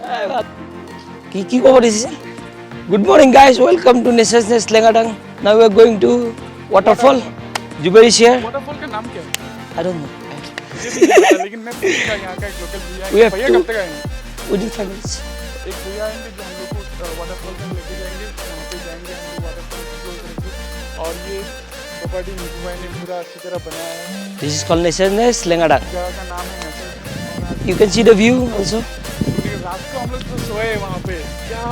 Kiki ko Good morning guys, welcome to Nations Nest Langerdang. Now we are going to waterfall. Jubair is here. Waterfall का नाम क्या है? I don't know. लेकिन मैं पूछूंगा यहाँ का एक लोकल भैया We है। have भैया to- कब तक आएंगे? Within 5 minutes. एक भैया आएंगे जो हम लोग को वाटरफॉल तक लेके जाएंगे। वहाँ पे जाएंगे हम लोग वाटरफॉल एक्सप्लोर करेंगे। और ये प्रॉपर्टी नीतू भाई ने पूरा अच्छी तरह बनाया है। This is called Nations Nest Langerdang. जगह का नाम है यहाँ पे। You can see the view also. रात को हम लोग तो सोए वहाँ पे। क्या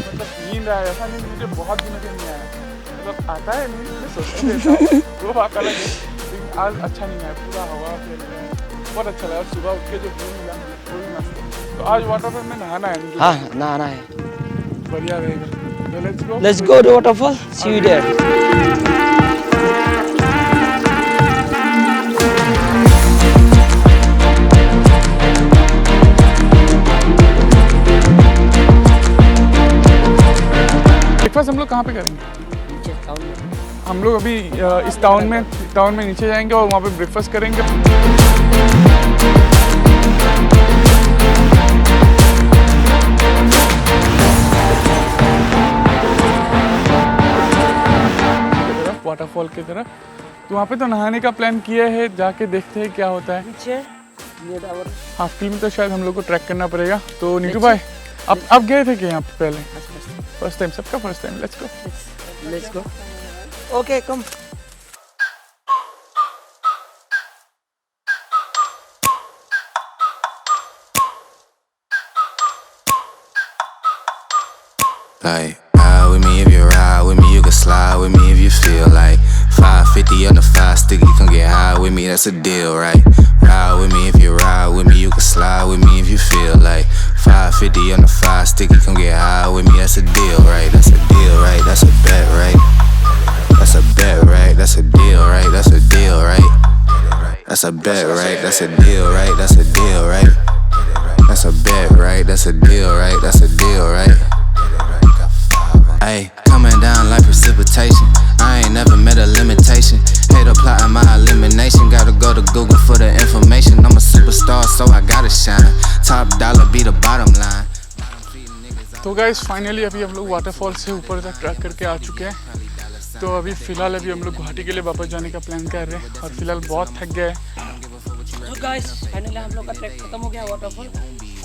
मतलब नींद आया, ऐसा नींद मुझे बहुत दिनों से नहीं आया। मतलब आता है नींद, मैं सोचते रहता हूँ वो बात अलग है, लेकिन आज अच्छा नहीं आया। पूरा हवा फैल रहा है, बहुत अच्छा लगा। सुबह उठ के जो व्यू मिला वो भी मस्त है। तो आज वाटरफॉल में नहाना है मुझे। हाँ, नहाना है. बढ़िया रहेगा। तो Let's go to waterfall. See you there. Breakfast हम लोग कहाँ पे करेंगे? हम लोग अभी इस टाउन में नीचे जाएंगे और वहाँ पे ब्रेकफास्ट करेंगे। वाटरफॉल की तरफ तो वहाँ पे तो नहाने का प्लान किया है, जाके देखते हैं क्या होता है। हाफ किलोमीटर शायद हम लोग को ट्रैक करना पड़ेगा। तो नीतू भाई आप गए थे क्या यहाँ पे पहले? फर्स्ट टाइम, सबका first time. Let's go. Okay, come. Like, ride with me if you ride with me, you can slide with me if you feel like 550 on the 5 sticky, come get high with me, that's a deal, right? Ride with me if you ride with me, you can slide with me if you feel like 550 on the 5 sticky, come get high with me, that's a deal, right? That's a deal, right? That's a bet, right? That's a bet, right? That's a deal, right? That's a deal, right? That's a bet, right? That's a deal, right? That's a deal, right? That's a bet, right? That's a deal, right? That's a deal, right? Ayy, coming down like precipitation. I ain't never met a limitation. Hate plotting my elimination. Gotta go to Google for the information. I'm a superstar, so I gotta shine. Top dollar be the bottom line. तो guys finally अभी हम लोग waterfall से ऊपर तक track करके आ चुके हैं। तो अभी फ़िलहाल हम लोग गुवाहाटी के लिए वापस जाने का प्लान कर रहे हैं और फिलहाल बहुत थक गए। तो गाइस फाइनली हम लोग का ट्रैक खत्म हो गया वाटरफॉल।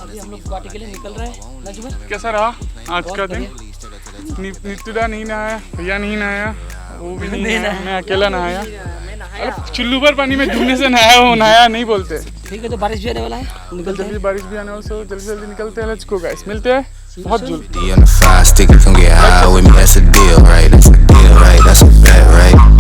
अभी हम लोग गुवाहाटी के लिए निकल रहे हैं। कैसा रहा आज का दिन? नीतू दा नहीं नहाया, भैया नहीं नहाया, वो भी नहीं नहाया, मैं अकेला नहाया। अरे चुल्लू पर पानी में डूबने से नहाया वो नहाया नहीं बोलते। ठीक है, तो बारिश भी आने वाला है, निकलते हैं। बारिश भी आने वाला है, तो जल्दी जल्दी निकलते हैं। लेट्स गो गाइस, मिलते हैं बहुत जल्दी। On the 5 sticky, come get high with me, that's a deal, right? That's a deal, right? That's a bet, right?